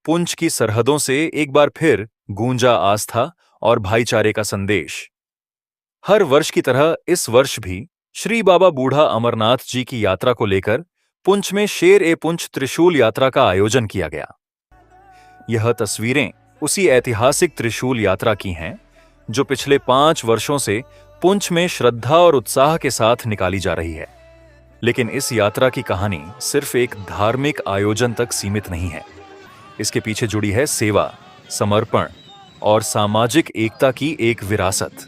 पुंछ की सरहदों से एक बार फिर गूंजा आस्था और भाईचारे का संदेश। हर वर्ष की तरह इस वर्ष भी श्री बाबा बूढ़ा अमरनाथ जी की यात्रा को लेकर पुंछ में शेर ए पुंछ त्रिशूल यात्रा का आयोजन किया गया। यह तस्वीरें उसी ऐतिहासिक त्रिशूल यात्रा की हैं जो पिछले 5 वर्षों से पुंछ में श्रद्धा और उत्साह के साथ निकाली जा रही है। लेकिन इस यात्रा की कहानी सिर्फ एक धार्मिक आयोजन तक सीमित नहीं है। इसके पीछे जुड़ी है सेवा, समर्पण और सामाजिक एकता की एक विरासत।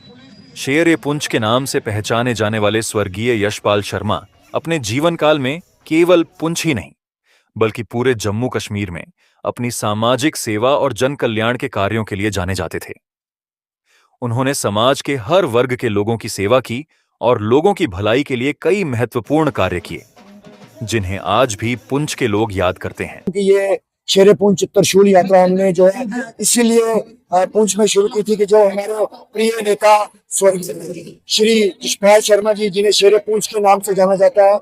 शेर ए पुंछ के नाम से पहचाने जाने वाले स्वर्गीय यशपाल शर्मा अपने जीवन काल में केवल पुंछ ही नहीं बल्कि पूरे जम्मू कश्मीर में अपनी सामाजिक सेवा और जन कल्याण के कार्यों के लिए जाने जाते थे। उन्होंने समाज के हर वर्ग के लोगों की सेवा की और लोगों की भलाई के लिए कई महत्वपूर्ण कार्य किए, जिन्हें आज भी पुंछ के लोग याद करते हैं। ये शेर ए पुंछ त्रिशूल यात्रा हमने जो है इसीलिए पुंछ में शुरू की थी कि जो हमारे प्रिय नेता स्वर्गीय श्री यशपाल शर्मा जी, जिन्हें शेर ए पुंछ के नाम से जाना जाता है,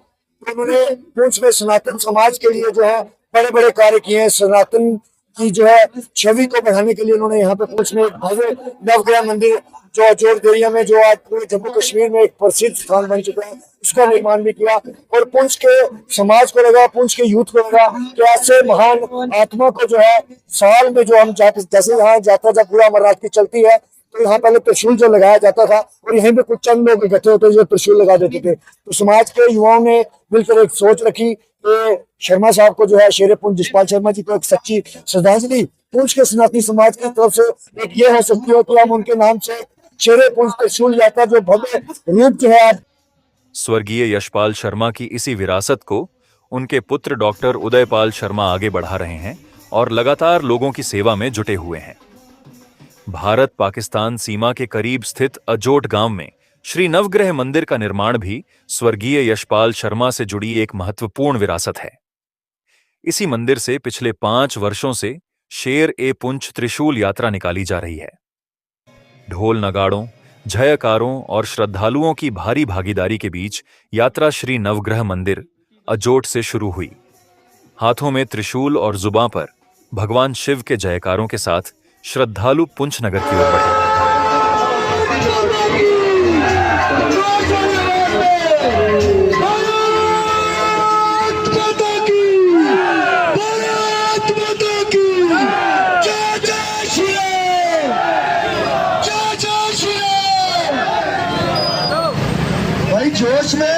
उन्होंने पुंछ में सनातन समाज के लिए जो है बड़े बड़े कार्य किए हैं। सनातन की जो है छवि को बढ़ाने के लिए उन्होंने यहाँ पे पुंछ में एक भव्य नवग्रह मंदिर जो अजोट एरिया में, जो आज पूरे जम्मू कश्मीर में एक प्रसिद्ध स्थान बन चुका है, उसका निर्माण भी किया। और पुंछ के समाज को लगा, पुंछ के यूथ को लगा कि ऐसे महान आत्मा को जो है साल में जो हम जैसे यहाँ यात्रा जब पूरा अमरनाथ की चलती है तो यहाँ पहले त्रिशूल जो लगाया जाता था और यहीं पे कुछ चंद लोग इकट्ठे होते जो त्रिशूल लगा देते थे। तो समाज के युवाओं ने मिलकर एक सोच रखी कि शर्मा साहब को जो है शेर ए पुंछ यशपाल शर्मा जी को एक सच्ची श्रद्धांजलि पुंछ के सनातनी समाज की तरफ से एक ये हो सकती है कि हम उनके नाम से शेर ए पुंछ त्रिशूल यात्रा जो भव्य रूप जो है। स्वर्गीय यशपाल शर्मा की इसी विरासत को उनके पुत्र डॉक्टर उदयपाल शर्मा आगे बढ़ा रहे हैं और लगातार लोगों की सेवा में जुटे हुए हैं। भारत पाकिस्तान सीमा के करीब स्थित अजोट गांव में श्री नवग्रह मंदिर का निर्माण भी स्वर्गीय यशपाल शर्मा से जुड़ी एक महत्वपूर्ण विरासत है। इसी मंदिर से पिछले 5 वर्षों से शेर ए पुंछ त्रिशूल यात्रा निकाली जा रही है। ढोल नगाड़ों, जयकारों और श्रद्धालुओं की भारी भागीदारी के बीच यात्रा श्री नवग्रह मंदिर अजोट से शुरू हुई। हाथों में त्रिशूल और जुबां पर भगवान शिव के जयकारों के साथ श्रद्धालु पुंछ नगर की ओर बढ़े। भाई जोश में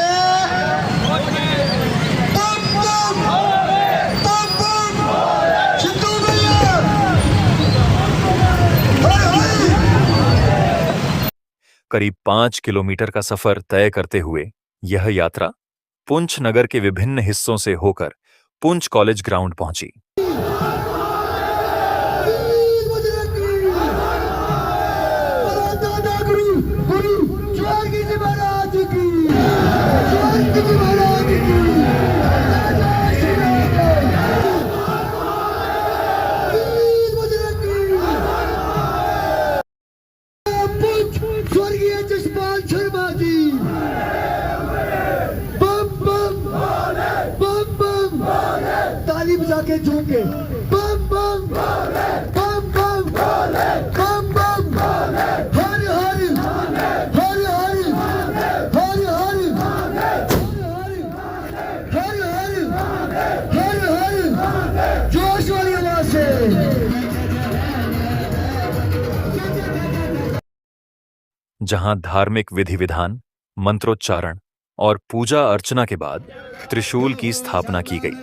करीब 5 किलोमीटर का सफर तय करते हुए यह यात्रा पुंछ नगर के विभिन्न हिस्सों से होकर पुंछ कॉलेज ग्राउंड पहुंची। ताली बजा के झूके बम बम बम बम बम बम हर हर हर हर हर हर हर हर जोश वाली आवाज से। जहां धार्मिक विधि विधान, मंत्रोच्चारण और पूजा अर्चना के बाद त्रिशूल की स्थापना की गई।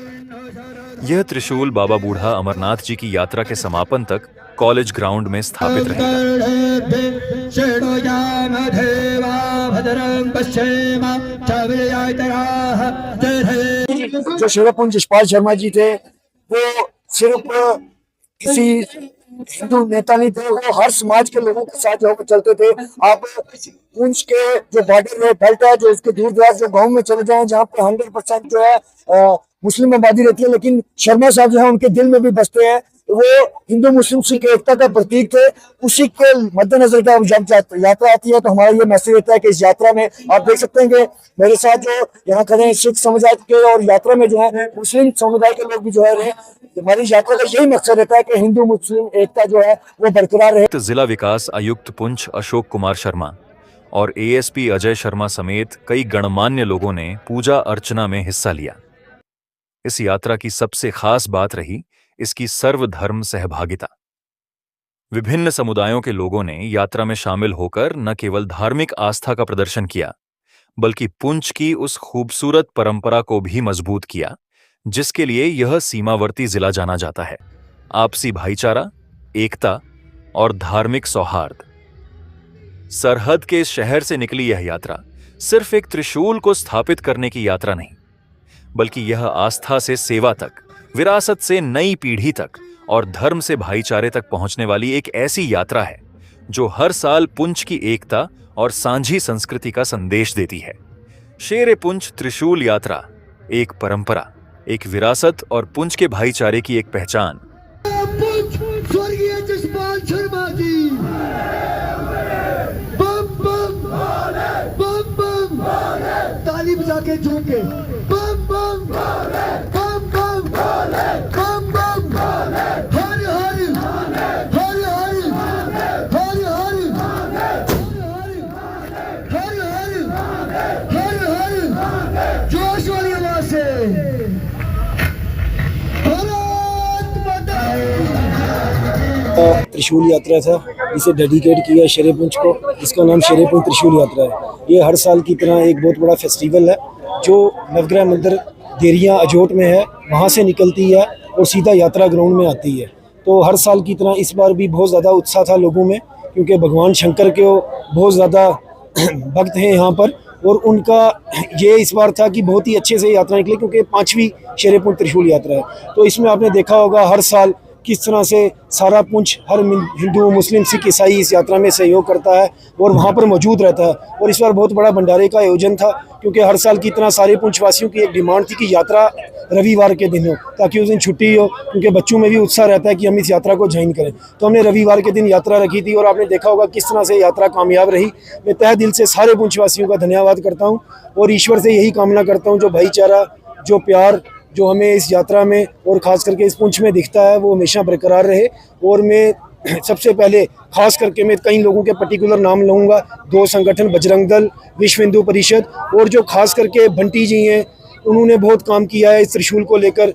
यह त्रिशूल बाबा बूढ़ा अमरनाथ जी की यात्रा के समापन तक कॉलेज ग्राउंड में स्थापित रहेगा। जो शेर ए पुंछ यशपाल शर्मा जी थे वो सिर्फ किसी हिंदू नेता नहीं थे, वो हर समाज के लोगों के साथ होकर चलते थे। आप पुंछ के जो बॉर्डर में बेल्ट है, जो उसके दूर दराज जो गाँव में चले जाएं जहाँ पे 100% जो है मुस्लिम आबादी रहती है, लेकिन शर्मा साहब जो है उनके दिल में भी बसते हैं। वो हिंदू मुस्लिम सिख एकता का प्रतीक थे। उसी के मद्देनजर जब यात्रा आती है तो हमारा ये मैसेज रहता है कि इस यात्रा में आप देख सकते हैं कि मेरे साथ जो यहाँ खड़े हैं सिख समुदाय के, और यात्रा में जो है मुस्लिम समुदाय के लोग भी जो है रहे। हमारी यात्रा का यही मकसद रहता है कि हिंदू मुस्लिम एकता जो है वो बरकरार रहे। जिला विकास आयुक्त पुंछ अशोक कुमार शर्मा और एएसपी अजय शर्मा समेत कई गणमान्य लोगों ने पूजा अर्चना में हिस्सा लिया। इस यात्रा की सबसे खास बात रही इसकी सर्वधर्म सहभागिता। विभिन्न समुदायों के लोगों ने यात्रा में शामिल होकर न केवल धार्मिक आस्था का प्रदर्शन किया, बल्कि पुंछ की उस खूबसूरत परंपरा को भी मजबूत किया जिसके लिए यह सीमावर्ती जिला जाना जाता है। आपसी भाईचारा, एकता और धार्मिक सौहार्द। सरहद के इस शहर से निकली यह यात्रा सिर्फ एक त्रिशूल को स्थापित करने की यात्रा नहीं, बल्कि यह आस्था से सेवा तक, विरासत से नई पीढ़ी तक और धर्म से भाईचारे तक पहुंचने वाली एक ऐसी यात्रा है जो हर साल पुंछ की एकता और सांझी संस्कृति का संदेश देती है। शेर पुंछ त्रिशूल यात्रा एक परंपरा, एक विरासत और पुंछ के भाईचारे की एक पहचान। स्वर्गीय जसपाल शर्मा जी, बम बम बम बम, ताली बजा के झूम के बम बम बम बम बम बम, हर हर हर हर हर हर हर हर हर, जोश वाली आवाज से त्रिशूल यात्रा था जिसे डेडिकेट किया शेरे पुंछ को, इसका नाम शेरे पुंछ त्रिशूल यात्रा है। ये हर साल की तरह एक बहुत बड़ा फेस्टिवल है जो नवग्रह मंदिर देरियाँ अजोट में है, वहाँ से निकलती है और सीधा यात्रा ग्राउंड में आती है। तो हर साल की तरह इस बार भी बहुत ज़्यादा उत्साह था लोगों में, क्योंकि भगवान शंकर के बहुत ज़्यादा भक्त हैं यहाँ पर, और उनका ये इस बार था कि बहुत ही अच्छे से यात्रा निकली, क्योंकि 5वीं शेरे पुंछ त्रिशूल यात्रा है। तो इसमें आपने देखा होगा हर साल किस तरह से सारा पुंछ, हर हिंदू मुस्लिम सिख ईसाई इस यात्रा में सहयोग करता है और वहाँ पर मौजूद रहता है। और इस बार बहुत बड़ा भंडारे का आयोजन था, क्योंकि हर साल की तरह सारे पुंछवासियों की एक डिमांड थी कि यात्रा रविवार के दिन हो, ताकि उस दिन छुट्टी हो, क्योंकि बच्चों में भी उत्साह रहता है कि हम इस यात्रा को ज्वाइन करें। तो हमने रविवार के दिन यात्रा रखी थी और आपने देखा होगा किस तरह से यात्रा कामयाब रही। मैं तहे दिल से सारे पुंछवासियों का धन्यवाद करता हूँ और ईश्वर से यही कामना करता हूँ जो भाईचारा, जो प्यार जो हमें इस यात्रा में और ख़ास करके इस पुंछ में दिखता है वो हमेशा बरकरार रहे। और मैं सबसे पहले खास करके मैं कई लोगों के पर्टिकुलर नाम लूँगा, 2 संगठन बजरंग दल, विश्व हिंदू परिषद, और जो खास करके बंटी जी हैं उन्होंने बहुत काम किया है इस त्रिशूल को लेकर।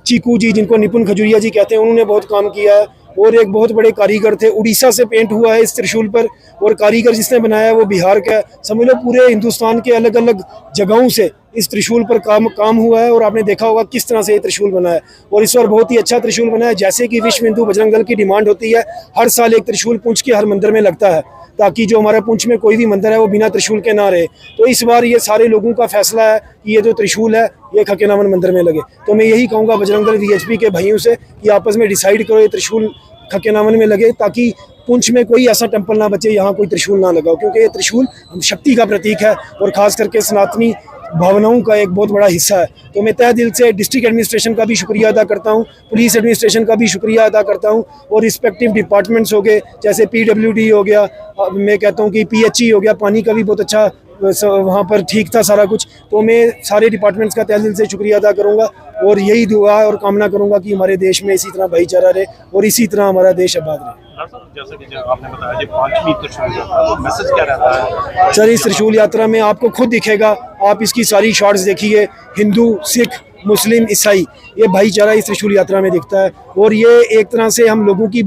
चीकू जी, जिनको निपुण खजूरिया जी कहते हैं, उन्होंने बहुत काम किया है। और एक बहुत बड़े कारीगर थे, उड़ीसा से पेंट हुआ है इस त्रिशूल पर, और कारीगर जिसने बनाया है वो बिहार का है। समझ लो पूरे हिंदुस्तान के अलग अलग जगहों से इस त्रिशूल पर काम हुआ है। और आपने देखा होगा किस तरह से ये त्रिशूल बना है, और इस बार बहुत ही अच्छा त्रिशूल बना है। जैसे कि विश्व हिंदू बजरंग दल की डिमांड होती है, हर साल एक त्रिशूल पुंछ के हर मंदिर में लगता है, ताकि जो हमारा पुंछ में कोई भी मंदिर है वो बिना त्रिशूल के ना रहे। तो इस बार ये सारे लोगों का फैसला है कि ये जो त्रिशूल है ये खकेनावन मंदिर में लगे। तो मैं यही कहूँगा बजरंग दल वीएचपी के भाइयों से कि आपस में डिसाइड करो ये त्रिशूल खकेनावन में लगे, ताकि पुंछ में कोई ऐसा टेम्पल ना बचे यहाँ कोई त्रिशूल ना लगाओ, क्योंकि ये त्रिशूल शक्ति का प्रतीक है और ख़ास करके सनातनी भावनाओं का एक बहुत बड़ा हिस्सा है। तो मैं तहे दिल से डिस्ट्रिक्ट एडमिनिस्ट्रेशन का भी शुक्रिया अदा करता हूँ, पुलिस एडमिनिस्ट्रेशन का भी शुक्रिया अदा करता हूँ, और रिस्पेक्टिव डिपार्टमेंट्स हो गए, जैसे PWD हो गया, मैं कहता हूँ कि PHE हो गया, पानी का भी बहुत अच्छा वहाँ पर ठीक था सारा कुछ। तो मैं सारे डिपार्टमेंट्स का तहे दिल से शुक्रिया अदा करूँगा और यही दुआ और कामना करूँगा कि हमारे देश में इसी तरह भाईचारा रहे और इसी तरह हमारा देश आबाद रहे। जैसे कि आपने बताया कि 5वीं त्रिशूल यात्रा, तो मैसेज क्या रहता है सर? इस त्रिशूल यात्रा में आपको खुद दिखेगा, आप इसकी सारी शॉर्ट्स देखिए, हिंदू सिख मुस्लिम ईसाई ये भाईचारा इस त्रिशूल यात्रा में दिखता है। और ये एक तरह से हम लोगों की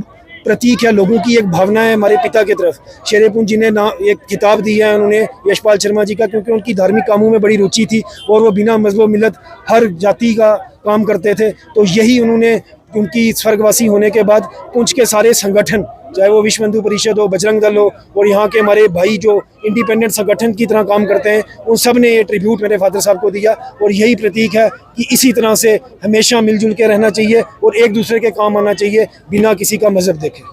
प्रतीक है, लोगों की एक भावना है हमारे पिता की तरफ। शेरे पुंछ जी ने एक किताब दी है उन्होंने, यशपाल शर्मा जी का, क्योंकि उनकी धार्मिक कामों में बड़ी रुचि थी और वो बिना मजहब मिलत हर जाति का काम करते थे। तो यही उन्होंने, उनकी स्वर्गवासी होने के बाद पुंछ के सारे संगठन, चाहे वो विश्व हिंदू परिषद हो, बजरंग दल हो, और यहाँ के हमारे भाई जो इंडिपेंडेंट संगठन की तरह काम करते हैं, उन सब ने ये ट्रिब्यूट मेरे फादर साहब को दिया। और यही प्रतीक है कि इसी तरह से हमेशा मिलजुल के रहना चाहिए और एक दूसरे के काम आना चाहिए बिना किसी का मजहब देखे।